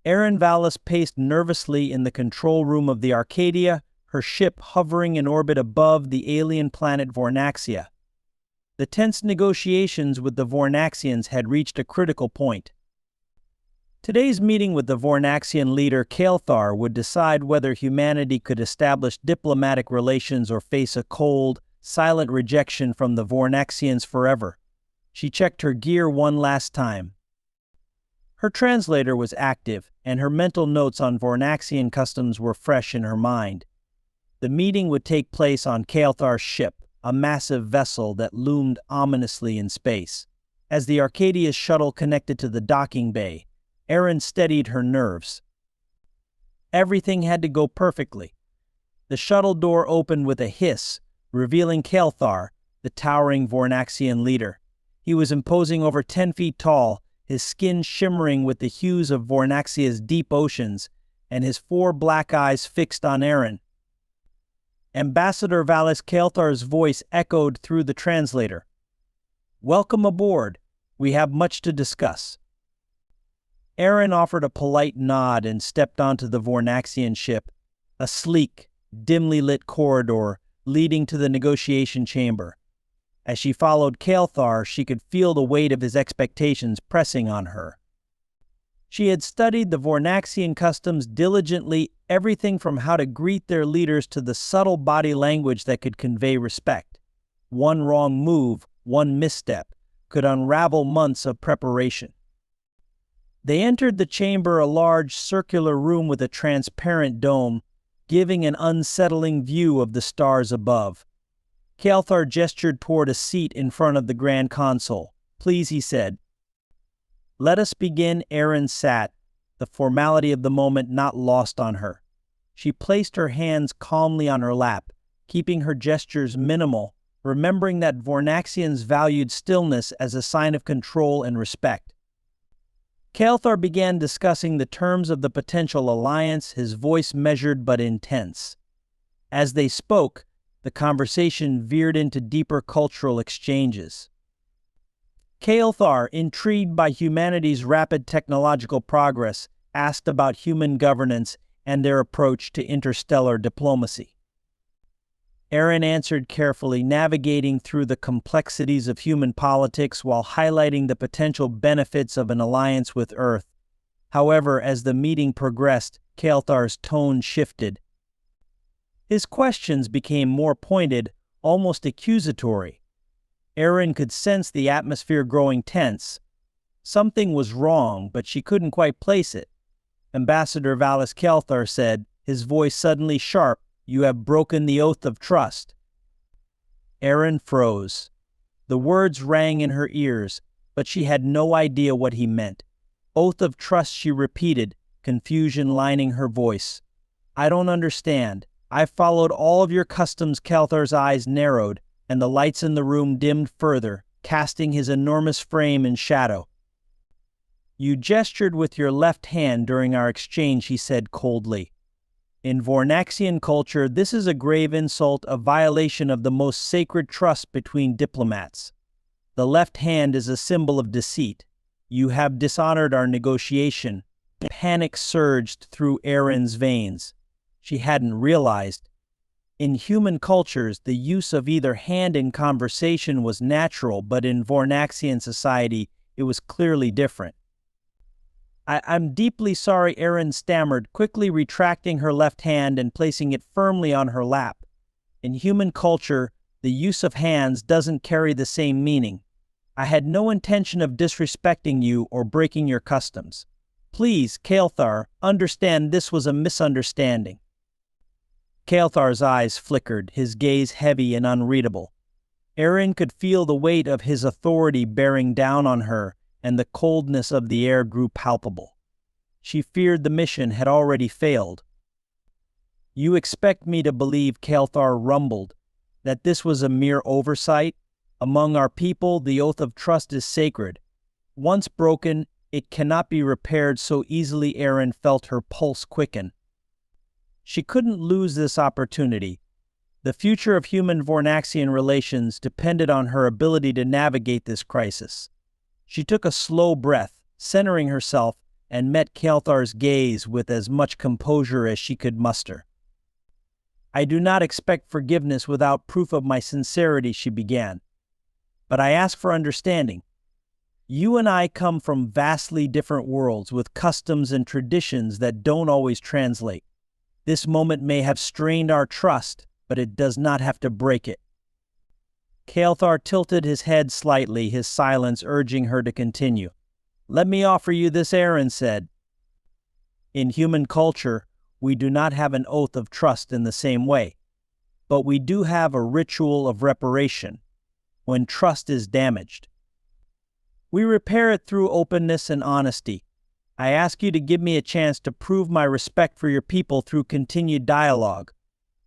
Erin Vallis paced nervously in the control room of the Arcadia, her ship hovering in orbit above the alien planet Vornaxia. The tense negotiations with the Vornaxians had reached a critical point. Today's meeting with the Vornaxian leader Kael'thar would decide whether humanity could establish diplomatic relations or face a cold, silent rejection from the Vornaxians forever. She checked her gear one last time. Her translator was active, and her mental notes on Vornaxian customs were fresh in her mind. The meeting would take place on Kael'thar's ship, a massive vessel that loomed ominously in space. As the Arcadia's shuttle connected to the docking bay, Erin steadied her nerves. Everything had to go perfectly. The shuttle door opened with a hiss, revealing Kael'thar, the towering Vornaxian leader. He was imposing over 10 feet tall, his skin shimmering with the hues of Vornaxia's deep oceans, and his 4 black eyes fixed on Erin. Ambassador Vallis Kael'thar's voice echoed through the translator. "Welcome aboard. We have much to discuss." Erin offered a polite nod and stepped onto the Vornaxian ship, a sleek, dimly lit corridor leading to the negotiation chamber. As she followed Kael'thar, she could feel the weight of his expectations pressing on her. She had studied the Vornaxian customs diligently, everything from how to greet their leaders to the subtle body language that could convey respect. One wrong move, one misstep, could unravel months of preparation. They entered the chamber, a large circular room with a transparent dome, giving an unsettling view of the stars above. Kael'thar gestured toward a seat in front of the Grand Console. "Please," he said. "Let us begin." Erin sat, the formality of the moment not lost on her. She placed her hands calmly on her lap, keeping her gestures minimal, remembering that Vornaxians valued stillness as a sign of control and respect. Kael'thar began discussing the terms of the potential alliance, his voice measured but intense. As they spoke, the conversation veered into deeper cultural exchanges. Kael'thar, intrigued by humanity's rapid technological progress, asked about human governance and their approach to interstellar diplomacy. Erin answered carefully, navigating through the complexities of human politics while highlighting the potential benefits of an alliance with Earth. However, as the meeting progressed, Kael'thar's tone shifted. His questions became more pointed, almost accusatory. Erin could sense the atmosphere growing tense. Something was wrong, but she couldn't quite place it. Ambassador Vallis Kael'thar said, his voice suddenly sharp, "You have broken the oath of trust." Erin froze. The words rang in her ears, but she had no idea what he meant. "Oath of trust," she repeated, confusion lining her voice. "I don't understand. I've followed all of your customs." Kael'thar's eyes narrowed, and the lights in the room dimmed further, casting his enormous frame in shadow. "You gestured with your left hand during our exchange," he said coldly. "In Vornaxian culture, this is a grave insult, a violation of the most sacred trust between diplomats. The left hand is a symbol of deceit. You have dishonored our negotiation." Panic surged through Erin's veins. She hadn't realized. In human cultures, the use of either hand in conversation was natural, but in Vornaxian society, it was clearly different. I'm deeply sorry," Erin stammered, quickly retracting her left hand and placing it firmly on her lap. In human culture, the use of hands doesn't carry the same meaning. I had no intention of disrespecting you or breaking your customs. Please, Kael'thar, understand this was a misunderstanding." Kael'thar's eyes flickered, his gaze heavy and unreadable. Erin could feel the weight of his authority bearing down on her, and the coldness of the air grew palpable. She feared the mission had already failed. "You expect me to believe," Kael'thar rumbled, "that this was a mere oversight? Among our people, the oath of trust is sacred. Once broken, it cannot be repaired so easily." Erin felt her pulse quicken. She couldn't lose this opportunity. The future of human Vornaxian relations depended on her ability to navigate this crisis. She took a slow breath, centering herself, and met Kael'thar's gaze with as much composure as she could muster. "I do not expect forgiveness without proof of my sincerity," she began. "But I ask for understanding. You and I come from vastly different worlds with customs and traditions that don't always translate. This moment may have strained our trust, but it does not have to break it." Kael'thar tilted his head slightly, his silence urging her to continue. "Let me offer you this," Aaron said. "In human culture, we do not have an oath of trust in the same way, but we do have a ritual of reparation when trust is damaged. We repair it through openness and honesty. I ask you to give me a chance to prove my respect for your people through continued dialogue.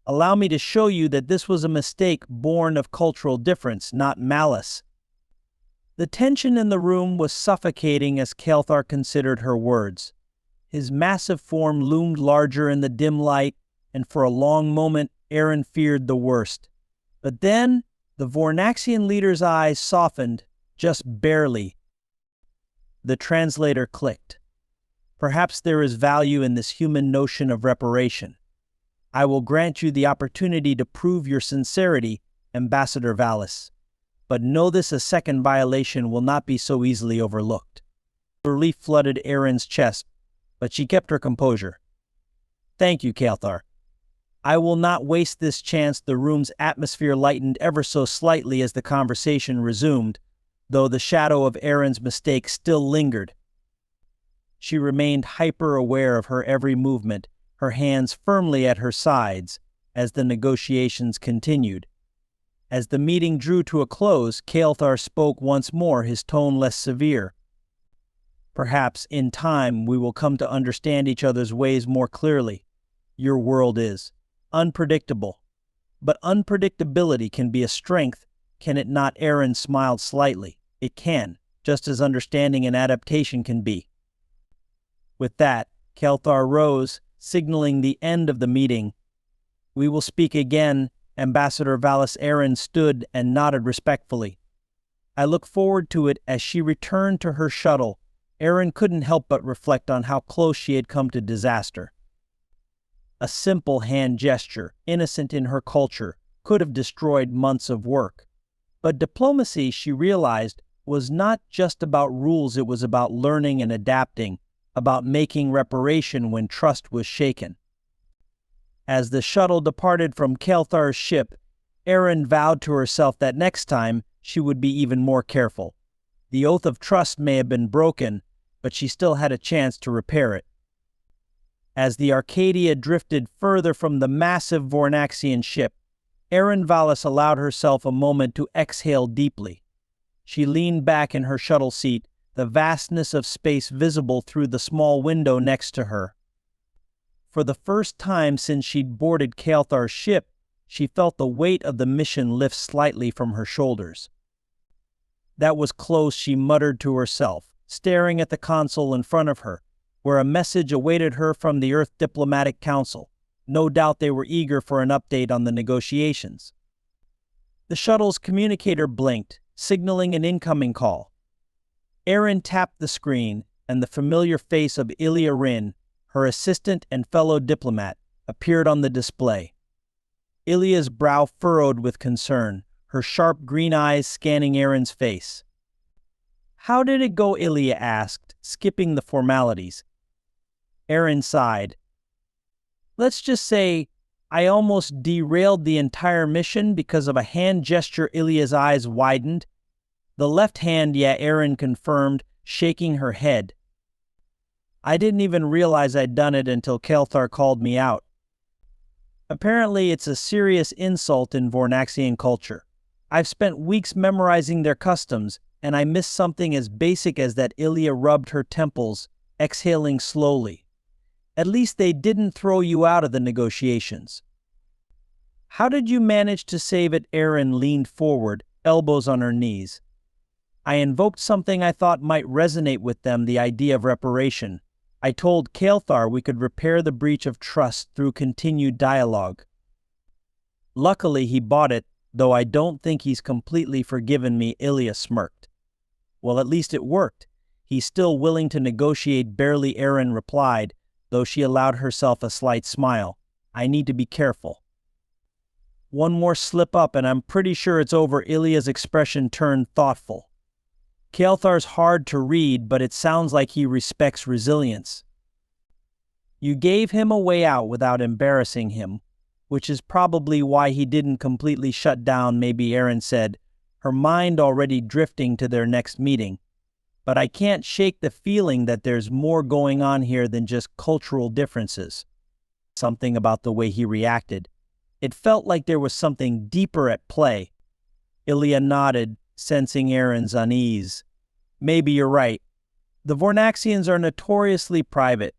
Allow me to show you that this was a mistake born of cultural difference, not malice." The tension in the room was suffocating as Kael'thar considered her words. His massive form loomed larger in the dim light, and for a long moment Aaron feared the worst. But then the Vornaxian leader's eyes softened, just barely. The translator clicked. "Perhaps there is value in this human notion of reparation. I will grant you the opportunity to prove your sincerity, Ambassador Valis. But know this: a second violation will not be so easily overlooked." Relief flooded Erin's chest, but she kept her composure. "Thank you, Kael'thar. I will not waste this chance." The room's atmosphere lightened ever so slightly as the conversation resumed, though the shadow of Erin's mistake still lingered. She remained hyper-aware of her every movement, her hands firmly at her sides, as the negotiations continued. As the meeting drew to a close, Kael'thar spoke once more, his tone less severe. "Perhaps, in time, we will come to understand each other's ways more clearly. Your world is unpredictable, but unpredictability can be a strength, can it not?" Aaron smiled slightly. "It can, just as understanding and adaptation can be." With that, Kael'thar rose, signaling the end of the meeting. "We will speak again." Ambassador Valis. Aaron stood and nodded respectfully. "I look forward to it." As she returned to her shuttle, Aaron couldn't help but reflect on how close she had come to disaster. A simple hand gesture, innocent in her culture, could have destroyed months of work. But diplomacy, she realized, was not just about rules. It was about learning and adapting, about making reparation when trust was shaken. As the shuttle departed from Kael'thar's ship, Aaron vowed to herself that next time she would be even more careful. The oath of trust may have been broken, but she still had a chance to repair it. As the Arcadia drifted further from the massive Vornaxian ship, Aaron Valis allowed herself a moment to exhale deeply. She leaned back in her shuttle seat, the vastness of space visible through the small window next to her. For the first time since she'd boarded Kael'thar's ship, she felt the weight of the mission lift slightly from her shoulders. "That was close," she muttered to herself, staring at the console in front of her, where a message awaited her from the Earth Diplomatic Council. No doubt they were eager for an update on the negotiations. The shuttle's communicator blinked, signaling an incoming call. Aaron tapped the screen, and the familiar face of Ilya Rin, her assistant and fellow diplomat, appeared on the display. Ilya's brow furrowed with concern, her sharp green eyes scanning Aaron's face. "How did it go?" Ilya asked, skipping the formalities. Aaron sighed. "Let's just say I almost derailed the entire mission because of a hand gesture." Ilya's eyes widened. "The left hand, yeah," Aaron confirmed, shaking her head. "I didn't even realize I'd done it until Kael'thar called me out. Apparently it's a serious insult in Vornaxian culture. I've spent weeks memorizing their customs, and I missed something as basic as that." Ilya rubbed her temples, exhaling slowly. "At least they didn't throw you out of the negotiations." "How did you manage to save it?" Aaron leaned forward, elbows on her knees. "I invoked something I thought might resonate with them, the idea of reparation. I told Kael'thar we could repair the breach of trust through continued dialogue. Luckily he bought it, though I don't think he's completely forgiven me." Ilya smirked. "Well, at least it worked. He's still willing to negotiate, barely, Aaron replied, though she allowed herself a slight smile. I need to be careful. One more slip up and I'm pretty sure it's over. Ilya's expression turned thoughtful. Kael'thar's hard to read, but it sounds like he respects resilience. You gave him a way out without embarrassing him, which is probably why he didn't completely shut down, maybe, Aaron said, her mind already drifting to their next meeting. But I can't shake the feeling that there's more going on here than just cultural differences. Something about the way he reacted. It felt like there was something deeper at play. Ilya nodded, sensing Aaron's unease. Maybe you're right. The Vornaxians are notoriously private.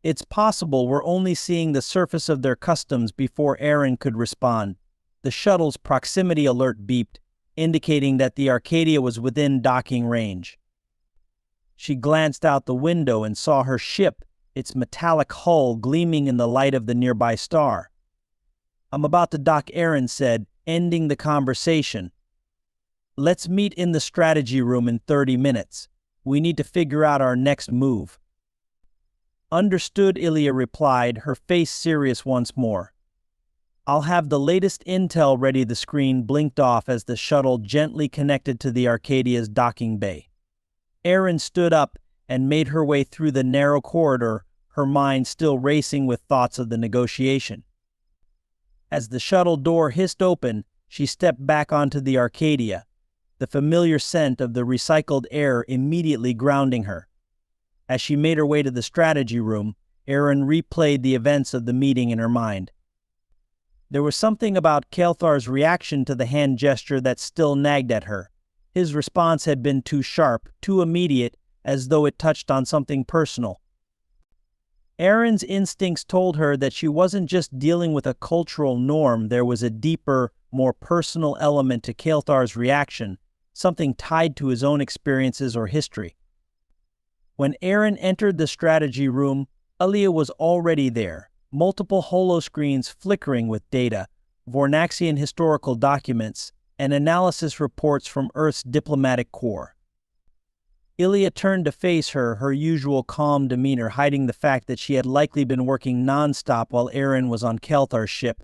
It's possible we're only seeing the surface of their customs before Aaron could respond. The shuttle's proximity alert beeped, indicating that the Arcadia was within docking range. She glanced out the window and saw her ship, its metallic hull gleaming in the light of the nearby star. I'm about to dock, Aaron said, ending the conversation. Let's meet in the strategy room in 30 minutes. We need to figure out our next move. Understood, Ilya replied, her face serious once more. I'll have the latest intel ready. The screen blinked off as the shuttle gently connected to the Arcadia's docking bay. Aaron stood up and made her way through the narrow corridor, her mind still racing with thoughts of the negotiation. As the shuttle door hissed open, she stepped back onto the Arcadia, the familiar scent of the recycled air immediately grounding her. As she made her way to the strategy room, Aaron replayed the events of the meeting in her mind. There was something about Kael'thar's reaction to the hand gesture that still nagged at her. His response had been too sharp, too immediate, as though it touched on something personal. Aaron's instincts told her that she wasn't just dealing with a cultural norm. There was a deeper, more personal element to Kael'thar's reaction, something tied to his own experiences or history. When Aaron entered the strategy room, Ilya was already there, multiple holoscreens flickering with data, Vornaxian historical documents, and analysis reports from Earth's diplomatic corps. Ilya turned to face her, her usual calm demeanor hiding the fact that she had likely been working nonstop while Aaron was on Kael'thar's ship.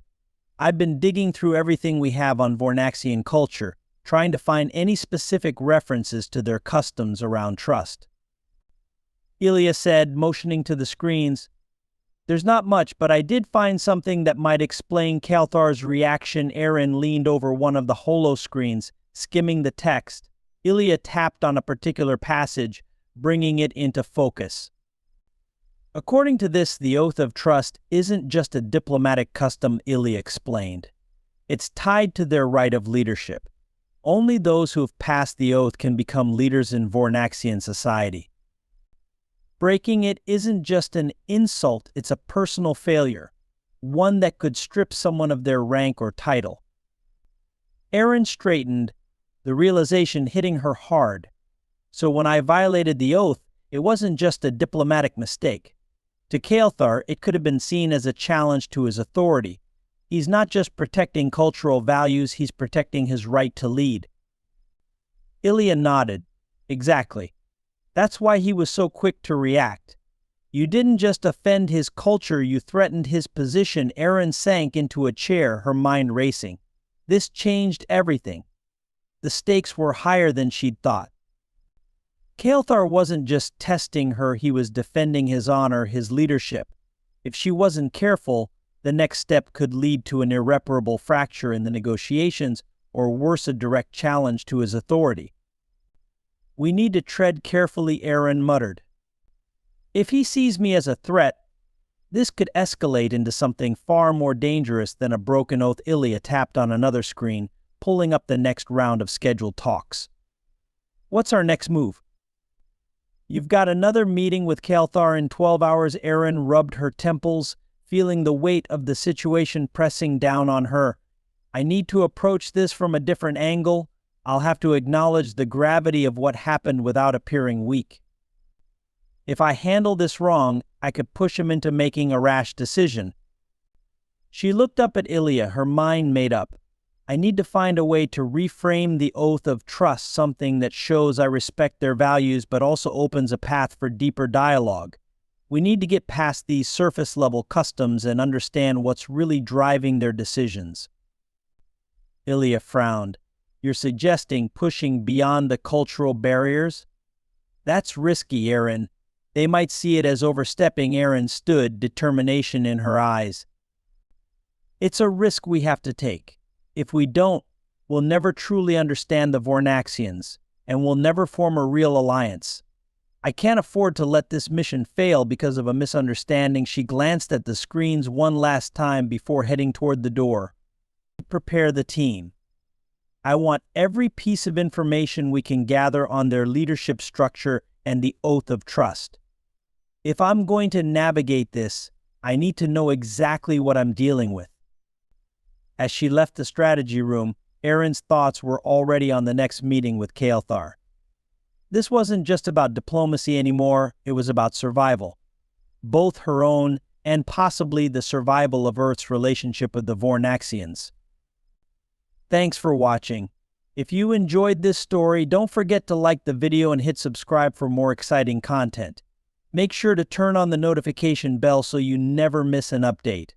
I've been digging through everything we have on Vornaxian culture, trying to find any specific references to their customs around trust. Ilya said, motioning to the screens. There's not much, but I did find something that might explain Kael'thar's reaction. Aaron leaned over one of the holoscreens, skimming the text. Ilya tapped on a particular passage, bringing it into focus. According to this, the oath of trust isn't just a diplomatic custom, Ilya explained. It's tied to their right of leadership. Only those who have passed the oath can become leaders in Vornaxian society. Breaking it isn't just an insult, it's a personal failure, one that could strip someone of their rank or title. Aaron straightened, the realization hitting her hard. So when I violated the oath, it wasn't just a diplomatic mistake. To Kael'thar, it could have been seen as a challenge to his authority. He's not just protecting cultural values, he's protecting his right to lead. Ilya nodded. Exactly. That's why he was so quick to react. You didn't just offend his culture, you threatened his position. Aaron sank into a chair, her mind racing. This changed everything. The stakes were higher than she'd thought. Kael'thar wasn't just testing her, he was defending his honor, his leadership. If she wasn't careful, the next step could lead to an irreparable fracture in the negotiations, or worse, a direct challenge to his authority. We need to tread carefully, Aaron muttered. If he sees me as a threat, this could escalate into something far more dangerous than a broken oath. Ilya tapped on another screen, pulling up the next round of scheduled talks. What's our next move? You've got another meeting with Kael'thar in 12 hours. Aaron rubbed her temples, feeling the weight of the situation pressing down on her. I need to approach this from a different angle. I'll have to acknowledge the gravity of what happened without appearing weak. If I handle this wrong, I could push him into making a rash decision. She looked up at Ilya, her mind made up. I need to find a way to reframe the oath of trust, something that shows I respect their values but also opens a path for deeper dialogue. We need to get past these surface-level customs and understand what's really driving their decisions. Ilya frowned. You're suggesting pushing beyond the cultural barriers? That's risky, Aaron. They might see it as overstepping. Aaron stood, determination in her eyes. It's a risk we have to take. If we don't, we'll never truly understand the Vornaxians, and we'll never form a real alliance. I can't afford to let this mission fail because of a misunderstanding. She glanced at the screens one last time before heading toward the door. Prepare the team. I want every piece of information we can gather on their leadership structure and the oath of trust. If I'm going to navigate this, I need to know exactly what I'm dealing with. As she left the strategy room, Erin's thoughts were already on the next meeting with Kael'thar. This wasn't just about diplomacy anymore, it was about survival. Both her own and possibly the survival of Earth's relationship with the Vornaxians. Thanks for watching. If you enjoyed this story, don't forget to like the video and hit subscribe for more exciting content. Make sure to turn on the notification bell so you never miss an update.